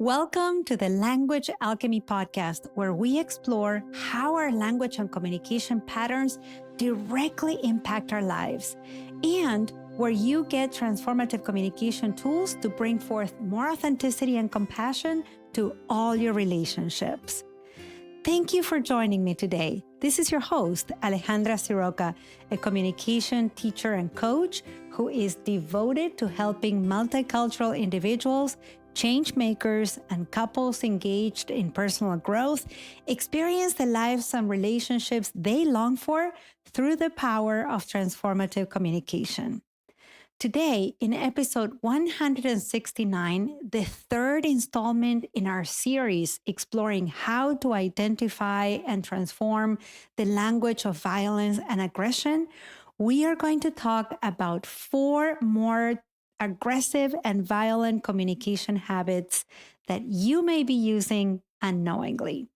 Welcome to the Language Alchemy podcast, where we explore how our language and communication patterns directly impact our lives, and where you get transformative communication tools to bring forth more authenticity and compassion to all your relationships. Thank you for joining me today. This is your host, Alejandra Siroka, a communication teacher and coach who is devoted to helping multicultural individuals, change makers, and couples engaged in personal growth experience the lives and relationships they long for through the power of transformative communication. Today, in episode 169, the third installment in our series exploring how to identify and transform the language of violence and aggression, we are going to talk about 4 more aggressive and violent communication habits that you may be using unknowingly.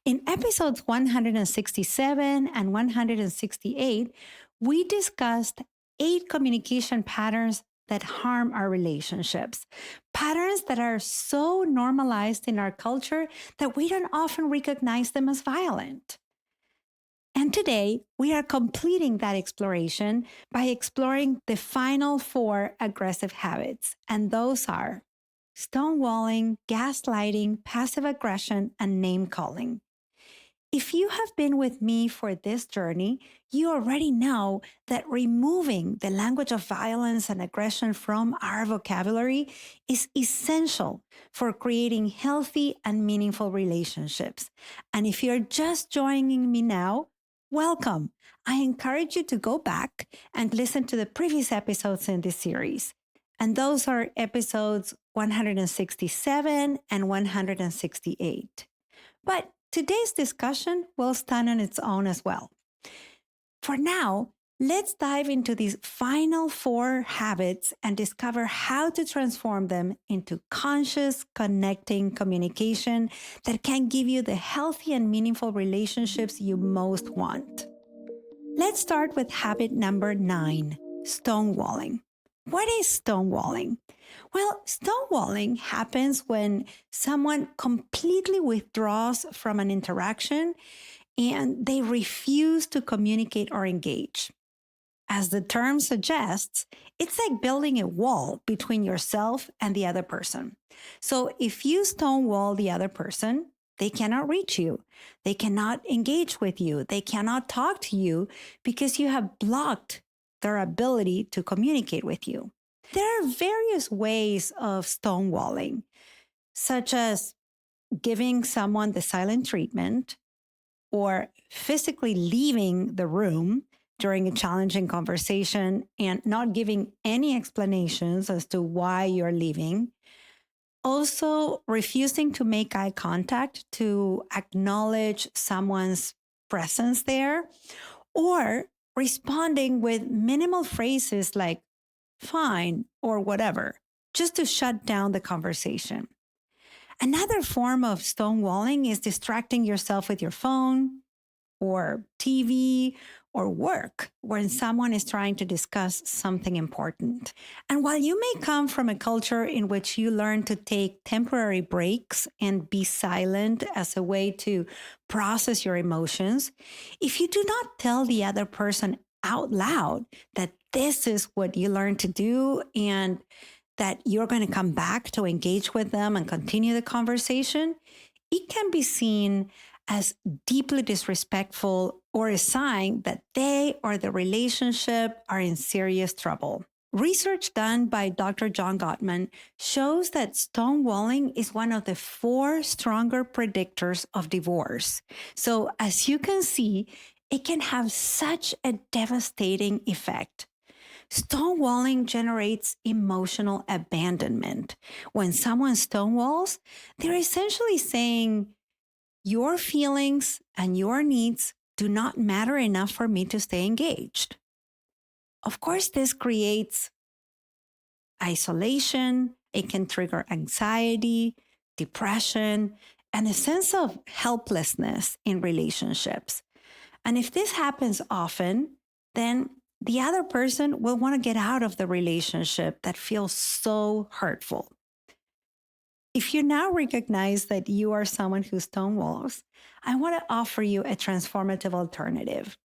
In episodes 167 and 168, we discussed 8 communication patterns that harm our relationships, patterns that are so normalized in our culture that we don't often recognize them as violent. And today, we are completing that exploration by exploring the final 4 aggressive habits, and those are stonewalling, gaslighting, passive aggression, and name calling. If you have been with me for this journey, you already know that removing the language of violence and aggression from our vocabulary is essential for creating healthy and meaningful relationships. And if you're just joining me now, welcome. I encourage you to go back and listen to the previous episodes in this series. And those are episodes 167 and 168. But today's discussion will stand on its own as well. For now, let's dive into these final 4 habits and discover how to transform them into conscious, connecting communication that can give you the healthy and meaningful relationships you most want. Let's start with habit number 9, stonewalling. What is stonewalling? Well, stonewalling happens when someone completely withdraws from an interaction and they refuse to communicate or engage. As the term suggests, it's like building a wall between yourself and the other person. So if you stonewall the other person, they cannot reach you. They cannot engage with you. They cannot talk to you because you have blocked their ability to communicate with you. There are various ways of stonewalling, such as giving someone the silent treatment or physically leaving the room during a challenging conversation and not giving any explanations as to why you're leaving. Also, refusing to make eye contact to acknowledge someone's presence there, or responding with minimal phrases like fine or whatever, just to shut down the conversation. Another form of stonewalling is distracting yourself with your phone or TV or work when someone is trying to discuss something important. And while you may come from a culture in which you learn to take temporary breaks and be silent as a way to process your emotions, if you do not tell the other person out loud that this is what you learn to do and that you're going to come back to engage with them and continue the conversation, it can be seen as deeply disrespectful or a sign that they or the relationship are in serious trouble. Research done by Dr. John Gottman shows that stonewalling is one of the 4 stronger predictors of divorce. So as you can see, it can have such a devastating effect. Stonewalling generates emotional abandonment. When someone stonewalls, they're essentially saying, your feelings and your needs do not matter enough for me to stay engaged. Of course, this creates isolation. It can trigger anxiety, depression, and a sense of helplessness in relationships. And if this happens often, then the other person will want to get out of the relationship that feels so hurtful. If you now recognize that you are someone who stonewalls, I want to offer you a transformative alternative.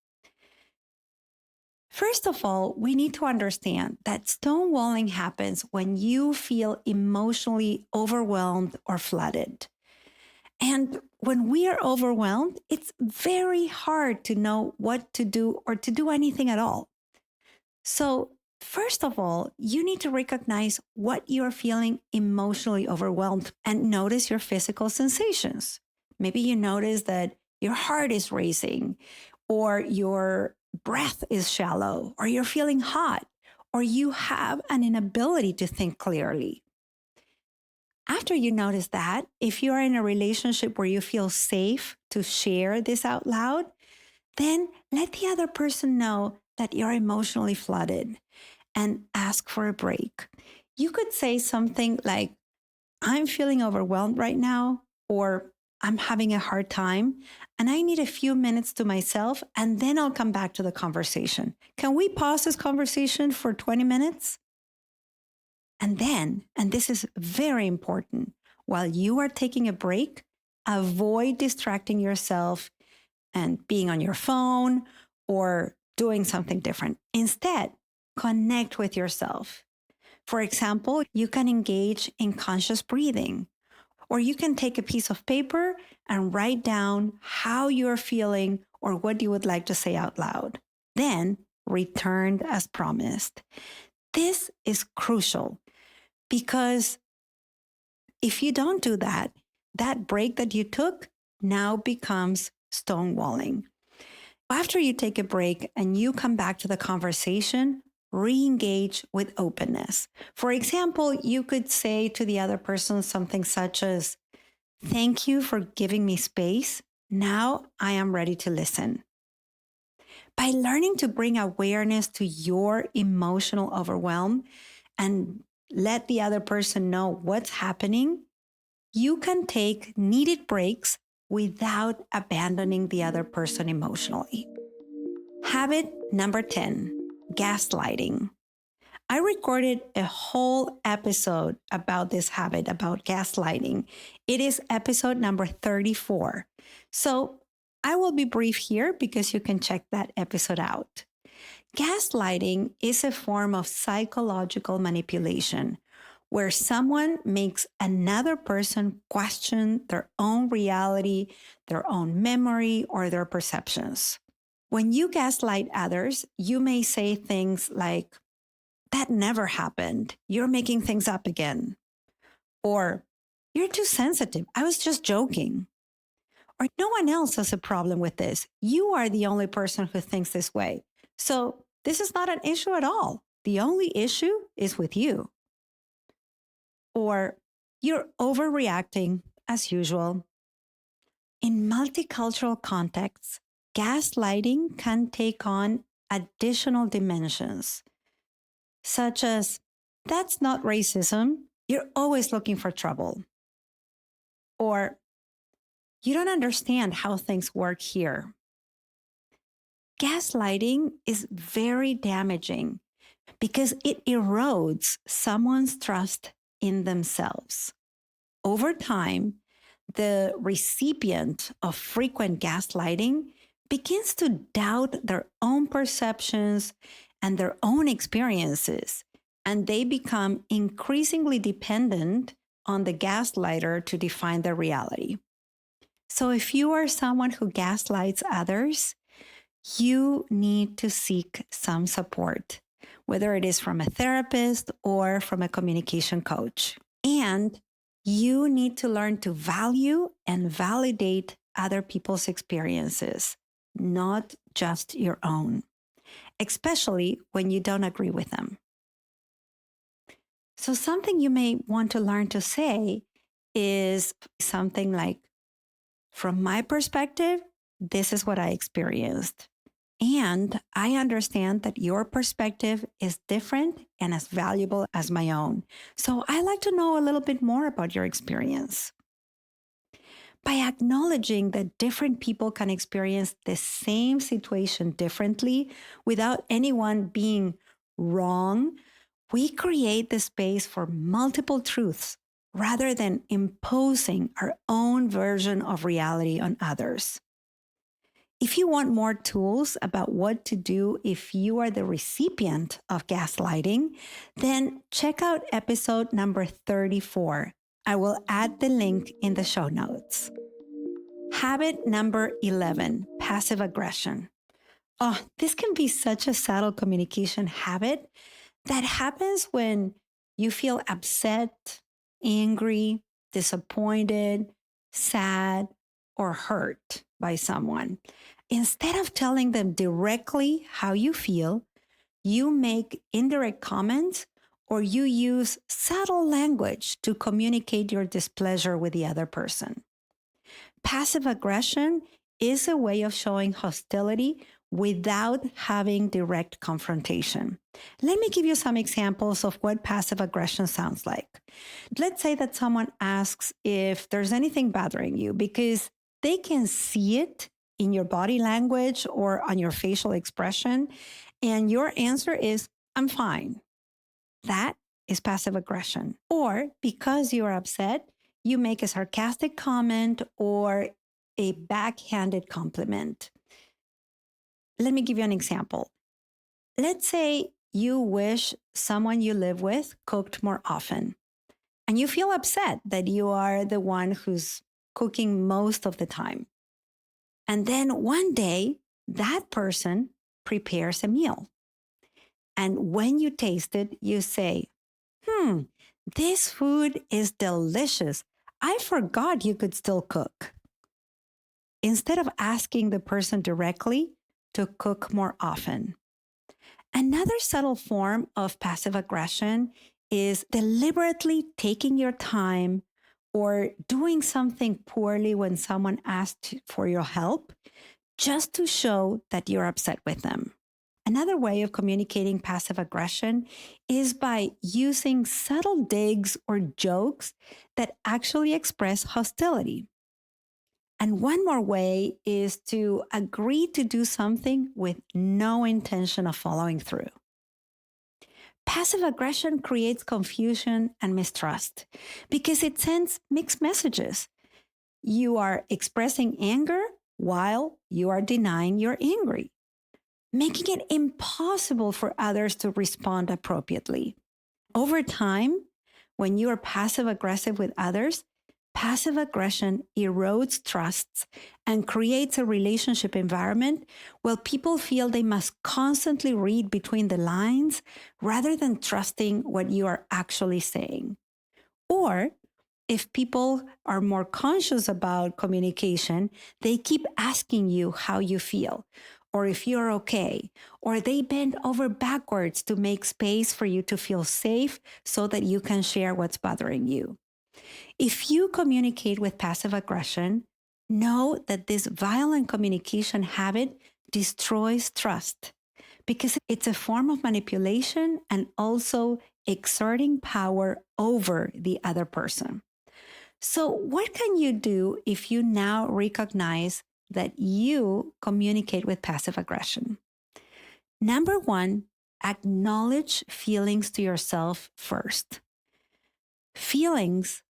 First of all, we need to understand that stonewalling happens when you feel emotionally overwhelmed or flooded. And when we are overwhelmed, it's very hard to know what to do or to do anything at all. So, first of all, you need to recognize what you're feeling emotionally overwhelmed and notice your physical sensations. Maybe you notice that your heart is racing, or your breath is shallow, or you're feeling hot, or you have an inability to think clearly. After you notice that, if you are in a relationship where you feel safe to share this out loud, then let the other person know that you're emotionally flooded and ask for a break. You could say something like, I'm feeling overwhelmed right now, or I'm having a hard time, and I need a few minutes to myself, and then I'll come back to the conversation. Can we pause this conversation for 20 minutes? And then, and this is very important, while you are taking a break, avoid distracting yourself and being on your phone or doing something different. Instead, connect with yourself. For example, you can engage in conscious breathing, or you can take a piece of paper and write down how you're feeling or what you would like to say out loud. Then return as promised. This is crucial because if you don't do that, that break that you took now becomes stonewalling. After you take a break and you come back to the conversation, re-engage with openness. For example, you could say to the other person something such as, thank you for giving me space. Now I am ready to listen. By learning to bring awareness to your emotional overwhelm and let the other person know what's happening, you can take needed breaks without abandoning the other person emotionally. Habit number 10, gaslighting. I recorded a whole episode about this habit, about gaslighting. It is episode number 34. So I will be brief here because you can check that episode out. Gaslighting is a form of psychological manipulation where someone makes another person question their own reality, their own memory, or their perceptions. When you gaslight others, you may say things like, that never happened. You're making things up again. Or, you're too sensitive. I was just joking. Or, no one else has a problem with this. You are the only person who thinks this way. So, this is not an issue at all. The only issue is with you. Or, you're overreacting as usual. In multicultural contexts, gaslighting can take on additional dimensions, such as, that's not racism, you're always looking for trouble. Or, you don't understand how things work here. Gaslighting is very damaging because it erodes someone's trust in themselves. Over time, the recipient of frequent gaslighting begins to doubt their own perceptions and their own experiences, and they become increasingly dependent on the gaslighter to define their reality. So if you are someone who gaslights others, you need to seek some support, whether it is from a therapist or from a communication coach. And you need to learn to value and validate other people's experiences, not just your own, especially when you don't agree with them. So something you may want to learn to say is something like, from my perspective, this is what I experienced. And I understand that your perspective is different and as valuable as my own. So I'd like to know a little bit more about your experience. By acknowledging that different people can experience the same situation differently without anyone being wrong, we create the space for multiple truths rather than imposing our own version of reality on others. If you want more tools about what to do if you are the recipient of gaslighting, then check out episode number 34. I will add the link in the show notes. Habit number 11, passive aggression. Oh, this can be such a subtle communication habit that happens when you feel upset, angry, disappointed, sad, or hurt by someone. Instead of telling them directly how you feel, you make indirect comments or you use subtle language to communicate your displeasure with the other person. Passive aggression is a way of showing hostility without having direct confrontation. Let me give you some examples of what passive aggression sounds like. Let's say that someone asks if there's anything bothering you because they can see it in your body language or on your facial expression, and your answer is, I'm fine. That is passive aggression. Or because you're upset, you make a sarcastic comment or a backhanded compliment. Let me give you an example. Let's say you wish someone you live with cooked more often, and you feel upset that you are the one who's cooking most of the time. And then one day, that person prepares a meal. And when you taste it, you say, this food is delicious. I forgot you could still cook. Instead of asking the person directly to cook more often. Another subtle form of passive aggression is deliberately taking your time or doing something poorly when someone asks for your help just to show that you're upset with them. Another way of communicating passive aggression is by using subtle digs or jokes that actually express hostility. And one more way is to agree to do something with no intention of following through. Passive aggression creates confusion and mistrust because it sends mixed messages. You are expressing anger while you are denying you're angry, making it impossible for others to respond appropriately. Over time, when you are passive aggressive with others, passive aggression erodes trusts and creates a relationship environment where people feel they must constantly read between the lines rather than trusting what you are actually saying. Or if people are more conscious about communication, they keep asking you how you feel, or if you're okay, or they bend over backwards to make space for you to feel safe so that you can share what's bothering you. If you communicate with passive aggression, know that this violent communication habit destroys trust because it's a form of manipulation and also exerting power over the other person. So, what can you do if you now recognize that you communicate with passive aggression? Number one, acknowledge feelings to yourself first. Feelings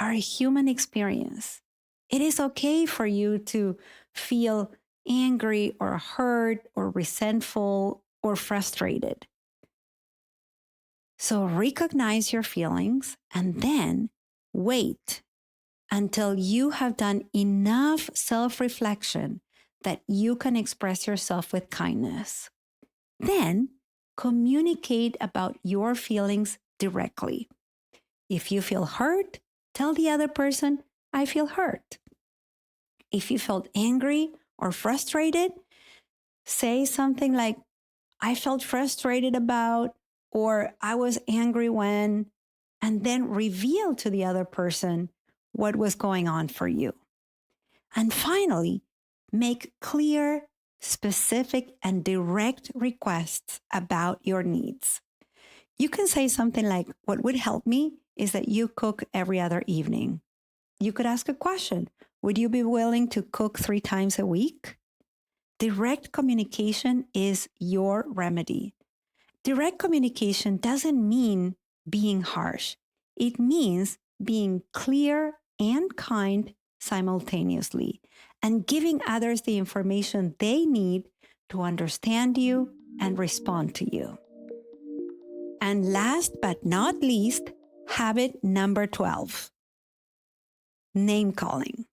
are a human experience. It is okay for you to feel angry or hurt or resentful or frustrated. So recognize your feelings and then wait until you have done enough self-reflection that you can express yourself with kindness. Then communicate about your feelings directly. If you feel hurt, tell the other person, I feel hurt. If you felt angry or frustrated, say something like, I felt frustrated about, or I was angry when, and then reveal to the other person what was going on for you. And finally, make clear, specific, and direct requests about your needs. You can say something like, what would help me is that you cook every other evening. You could ask a question. Would you be willing to cook 3 times a week? Direct communication is your remedy. Direct communication doesn't mean being harsh. It means being clear and kind simultaneously, and giving others the information they need to understand you and respond to you. And last but not least, habit number 12, name calling.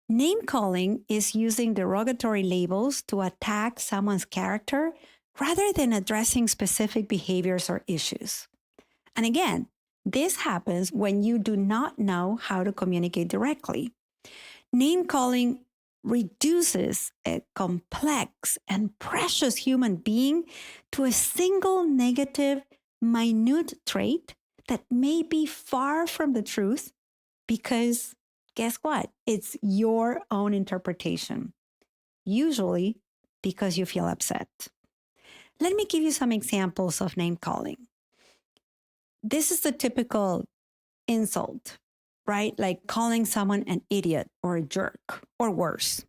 Name calling is using derogatory labels to attack someone's character rather than addressing specific behaviors or issues. And again, this happens when you do not know how to communicate directly. Name calling reduces a complex and precious human being to a single negative, minute trait that may be far from the truth because guess what? It's your own interpretation, usually because you feel upset. Let me give you some examples of name calling. This is the typical insult, right? Like calling someone an idiot or a jerk or worse.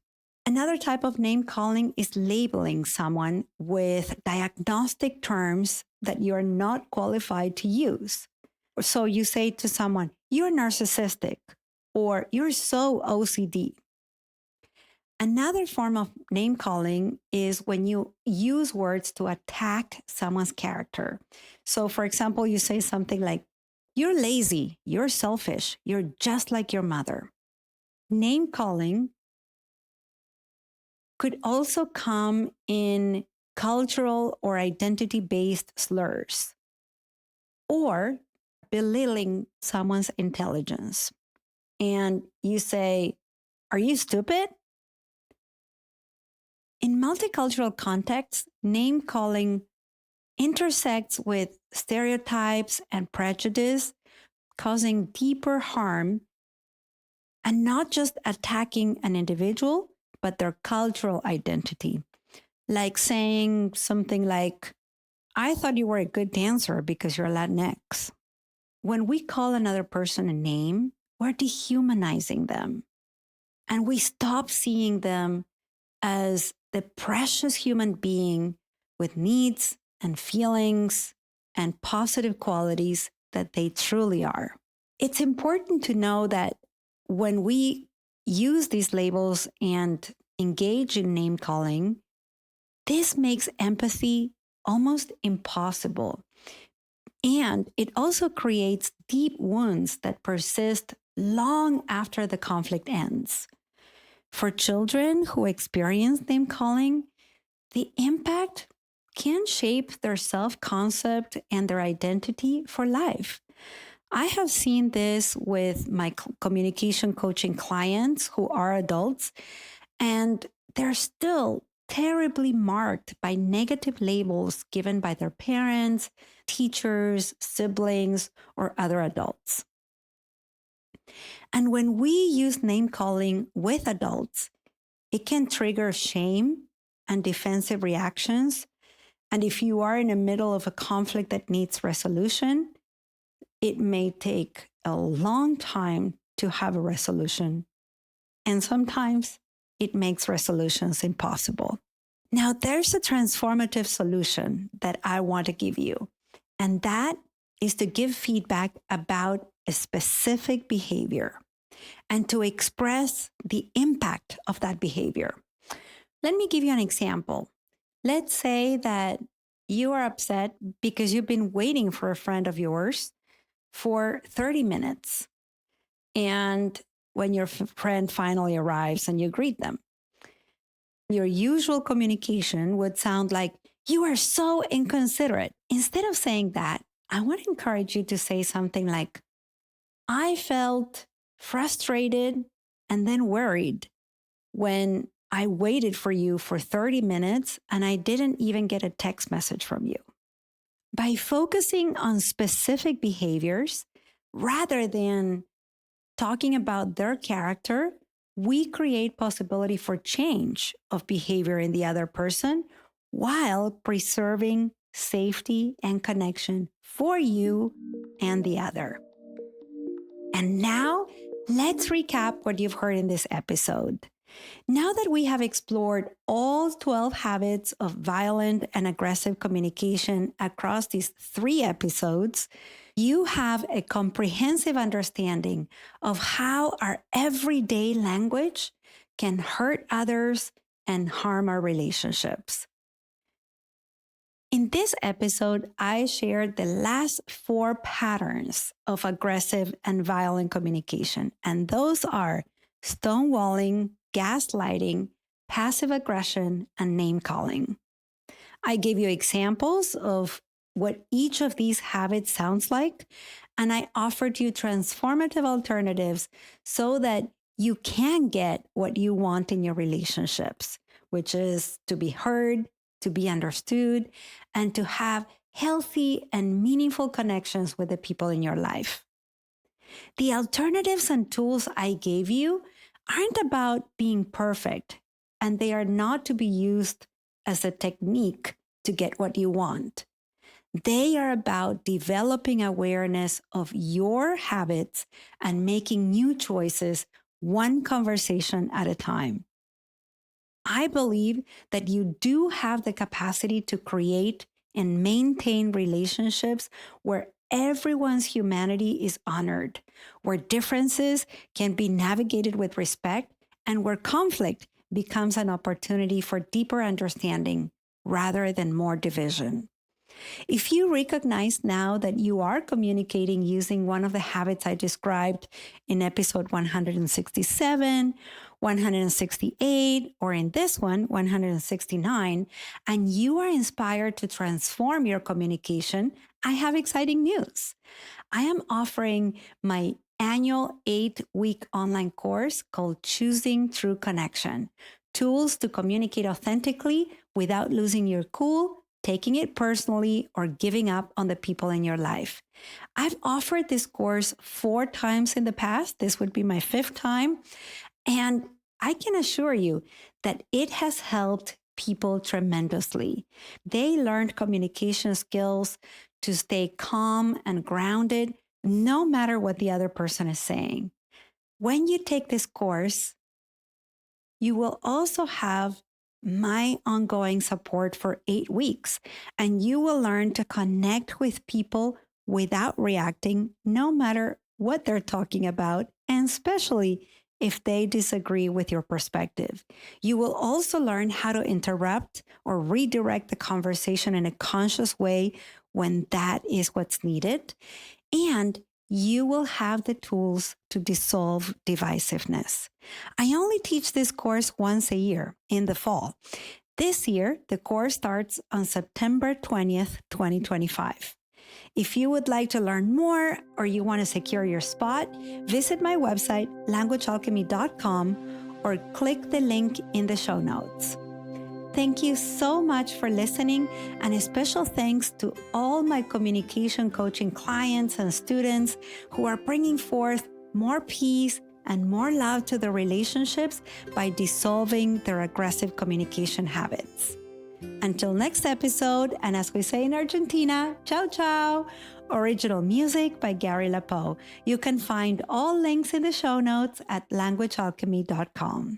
Another type of name calling is labeling someone with diagnostic terms that you're not qualified to use. So you say to someone, you're narcissistic or you're so OCD. Another form of name calling is when you use words to attack someone's character. So, for example, you say something like, you're lazy, you're selfish, you're just like your mother. Name calling could also come in cultural or identity-based slurs or belittling someone's intelligence. And you say, are you stupid? In multicultural contexts, name calling intersects with stereotypes and prejudice, causing deeper harm and not just attacking an individual, but their cultural identity. Like saying something like, I thought you were a good dancer because you're Latinx. When we call another person a name, we're dehumanizing them. And we stop seeing them as the precious human being with needs and feelings and positive qualities that they truly are. It's important to know that when we use these labels and engage in name calling, this makes empathy almost impossible. And it also creates deep wounds that persist long after the conflict ends. For children who experience name calling, the impact can shape their self-concept and their identity for life. I have seen this with my communication coaching clients who are adults, and they're still terribly marked by negative labels given by their parents, teachers, siblings, or other adults. And when we use name calling with adults, it can trigger shame and defensive reactions. And if you are in the middle of a conflict that needs resolution, it may take a long time to have a resolution. And sometimes it makes resolutions impossible. Now, there's a transformative solution that I want to give you, and that is to give feedback about a specific behavior and to express the impact of that behavior. Let me give you an example. Let's say that you are upset because you've been waiting for a friend of yours for 30 minutes. And when your friend finally arrives and you greet them, your usual communication would sound like, you are so inconsiderate. Instead of saying that, I want to encourage you to say something like, I felt frustrated and then worried when I waited for you for 30 minutes and I didn't even get a text message from you. By focusing on specific behaviors rather than talking about their character, we create possibility for change of behavior in the other person while preserving safety and connection for you and the other. And now, let's recap what you've heard in this episode. Now that we have explored all 12 habits of violent and aggressive communication across these 3 episodes, you have a comprehensive understanding of how our everyday language can hurt others and harm our relationships. In this episode, I shared the last 4 patterns of aggressive and violent communication, and those are stonewalling, gaslighting, passive aggression, and name calling. I gave you examples of what each of these habits sounds like, and I offered you transformative alternatives so that you can get what you want in your relationships, which is to be heard, to be understood, and to have healthy and meaningful connections with the people in your life. The alternatives and tools I gave you aren't about being perfect, and they are not to be used as a technique to get what you want. They are about developing awareness of your habits and making new choices one conversation at a time. I believe that you do have the capacity to create and maintain relationships where everyone's humanity is honored, where differences can be navigated with respect, and where conflict becomes an opportunity for deeper understanding rather than more division. If you recognize now that you are communicating using one of the habits I described in episode 167, 168, or in this one, 169, and you are inspired to transform your communication, I have exciting news. I am offering my annual 8-week online course called Choosing True Connection: Tools to Communicate Authentically Without Losing Your Cool, Taking it personally, or giving up on the people in your life. I've offered this course 4 times in the past. This would be my 5th time. And I can assure you that it has helped people tremendously. They learned communication skills to stay calm and grounded, no matter what the other person is saying. When you take this course, you will also have my ongoing support for 8 weeks, and you will learn to connect with people without reacting, no matter what they're talking about, and especially if they disagree with your perspective. You will also learn how to interrupt or redirect the conversation in a conscious way when that is what's needed. And you will have the tools to dissolve divisiveness. I only teach this course once a year in the fall. This year, the course starts on September 20th, 2025. If you would like to learn more or you want to secure your spot, visit my website, languagealchemy.com, or click the link in the show notes. Thank you so much for listening, and a special thanks to all my communication coaching clients and students who are bringing forth more peace and more love to their relationships by dissolving their aggressive communication habits. Until next episode, and as we say in Argentina, ciao ciao. Original music by Gary Lapo. You can find all links in the show notes at languagealchemy.com.